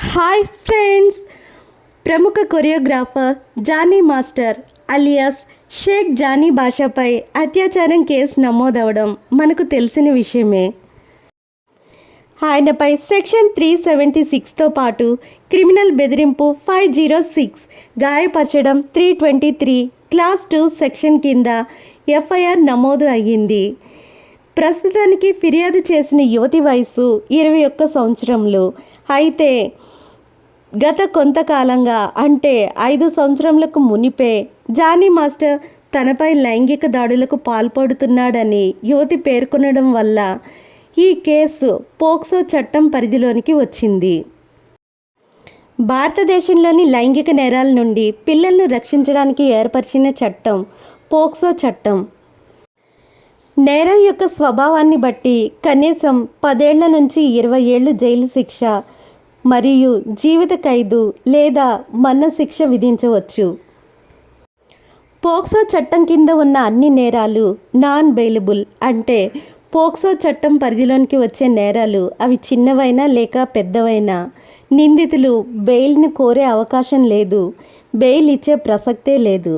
Hi friends, ప్రముఖ choreographer Jani master alias Shaik Jani బాషాపై అత్యాచారం కేసు నమోదవడం మనకు తెలిసిన విషయమే. ఆయనపై సెక్షన్ 376తో పాటు క్రిమినల్ బెదిరింపు 506, గాయపరచడం 323, క్లాస్ 2 సెక్షన్ కింద ఎఫ్ఐఆర్ నమోదు అయ్యింది. ప్రస్తుతానికి ఫిర్యాదు చేసిన యువతి వయసు 21 సంవత్సరములు. అయితే గత కొంతకాలంగా అంటే 5 సంవత్సరములకు మునిపే జానీ మాస్టర్ తనపై లైంగిక దాడులకు పాల్పడుతున్నాడని యువతి పేర్కొనడం వల్ల ఈ కేసు పోక్సో చట్టం పరిధిలోనికి వచ్చింది. భారతదేశంలోని లైంగిక నేరాల నుండి పిల్లలను రక్షించడానికి ఏర్పరిచిన చట్టం పోక్సో చట్టం. నేరం యొక్క స్వభావాన్ని బట్టి కనీసం 10 ఏళ్ల నుంచి 20 ఏళ్ళు జైలు శిక్ష మరియు జీవిత ఖైదు లేదా మరణశిక్ష విధించవచ్చు. పోక్సో చట్టం కింద ఉన్న అన్ని నేరాలు నాన్ బెయిలబుల్, అంటే పోక్సో చట్టం పరిధిలోనికి వచ్చే నేరాలు అవి చిన్నవైనా లేక పెద్దవైనా నిందితులు బెయిల్ని కోరే అవకాశం లేదు, బెయిల్ ఇచ్చే ప్రసక్తే లేదు.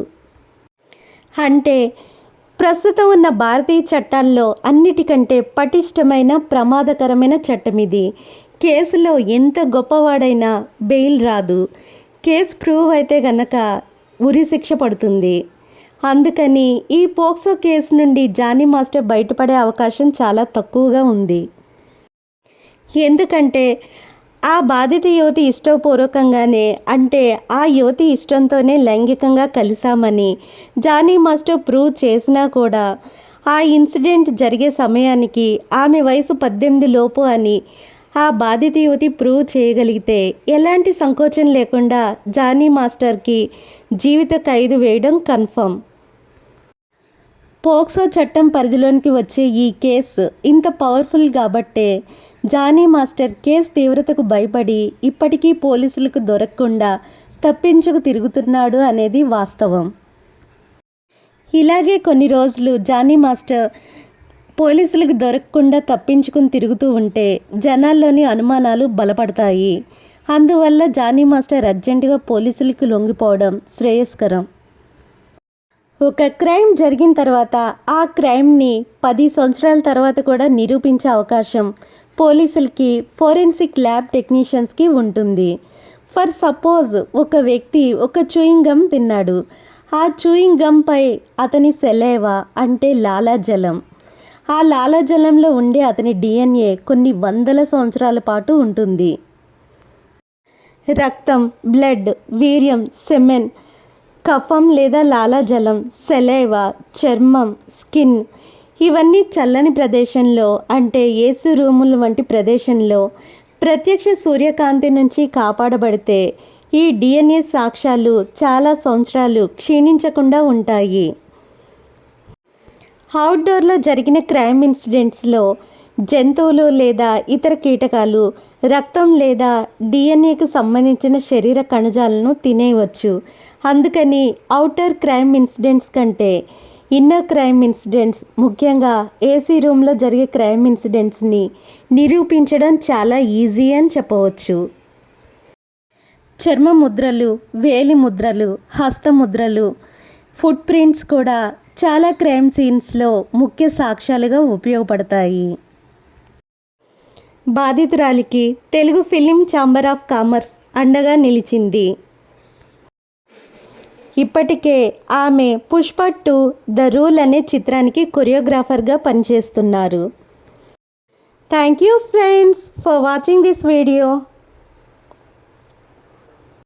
అంటే ప్రస్తుతం ఉన్న భారతీయ చట్టాల్లో అన్నిటికంటే పటిష్టమైన ప్రమాదకరమైన చట్టం ఇది. కేసులో ఎంత గొప్పవాడైనా బెయిల్ రాదు. కేసు ప్రూవ్ అయితే గనక ఉరి శిక్ష పడుతుంది. అందుకని ఈ పోక్సో కేసు నుండి జానీ మాస్టర్ బయటపడే అవకాశం చాలా తక్కువగా ఉంది. ఎందుకంటే ఆ బాధిత యువతి ఇష్టపూర్వకంగానే, అంటే ఆ యువతి ఇష్టంతోనే లైంగికంగా కలిశామని జానీ మాస్టర్ ప్రూవ్ చేసినా కూడా ఆ ఇన్సిడెంట్ జరిగే సమయానికి ఆమె వయసు 18 లోపు అని ఆ బాధిత యువతి ప్రూవ్ చేయగలిగితే ఎలాంటి సంకోచం లేకుండా జానీ మాస్టర్కి జీవిత ఖైదు వేయడం కన్ఫర్మ్. పోక్సో చట్టం పరిధిలోనికి వచ్చే ఈ కేసు ఇంత పవర్ఫుల్ కాబట్టే జానీ మాస్టర్ కేసు తీవ్రతకు భయపడి ఇప్పటికీ పోలీసులకు దొరకకుండా తప్పించుకు తిరుగుతున్నాడు అనేది వాస్తవం. ఇలాగే కొన్ని రోజులు జానీ మాస్టర్ పోలీసులకు దొరకకుండా తప్పించుకుని తిరుగుతూ ఉంటే జనాల్లోని అనుమానాలు బలపడతాయి. అందువల్ల జానీ మాస్టర్ అర్జెంటుగా పోలీసులకు లొంగిపోవడం శ్రేయస్కరం. ఒక క్రైమ్ జరిగిన తర్వాత ఆ క్రైమ్ని 10 సంవత్సరాల తర్వాత కూడా నిరూపించే అవకాశం పోలీసులకి, ఫోరెన్సిక్ ల్యాబ్ టెక్నీషియన్స్కి ఉంటుంది. ఫర్ సపోజ్ ఒక వ్యక్తి ఒక చూయింగ్ గమ్ తిన్నాడు. ఆ చూయింగ్ గమ్పై అతని సెలైవా అంటే లాలాజలం, ఆ లాలాజలంలో ఉండే అతని DNA కొన్ని వందల సంవత్సరాల పాటు ఉంటుంది. రక్తం, బ్లడ్, వీర్యం, సెమెన్, కఫం లేదా లాలాజలం, సెలైవా, చర్మం, స్కిన్ ఇవన్నీ చల్లని ప్రదేశంలో అంటే ఏసీ రూముల వంటి ప్రదేశంలో ప్రత్యక్ష సూర్యకాంతి నుంచి కాపాడబడితే ఈ DNA సాక్ష్యాలు చాలా సంవత్సరాలు క్షీణించకుండా ఉంటాయి. అవుట్డోర్లో జరిగిన క్రైమ్ ఇన్సిడెంట్స్లో జంతువులు లేదా ఇతర కీటకాలు రక్తం లేదా DNAకు సంబంధించిన శరీర కణజాలను తినేయవచ్చు. అందుకని అవుటర్ క్రైమ్ ఇన్సిడెంట్స్ కంటే ఇన్నర్ క్రైమ్ ఇన్సిడెంట్స్, ముఖ్యంగా ఏసీ రూమ్లో జరిగే క్రైమ్ ఇన్సిడెంట్స్ని నిరూపించడం చాలా ఈజీ అని చెప్పవచ్చు. చర్మ ముద్రలు, వేలి ముద్రలు, హస్తముద్రలు, ఫుట్ ప్రింట్స్ కూడా చాలా క్రైమ్ సీన్స్లో ముఖ్య సాక్ష్యాలుగా ఉపయోగపడతాయి. బాధితురాలికి Telugu film chamber of commerce అండగా నిలిచింది. ఇప్పటికే ఆమె పుష్ప 2 ద రూల్ అనే చిత్రానికి కొరియోగ్రాఫర్గా పనిచేస్తున్నారు. Thank you friends for watching this video.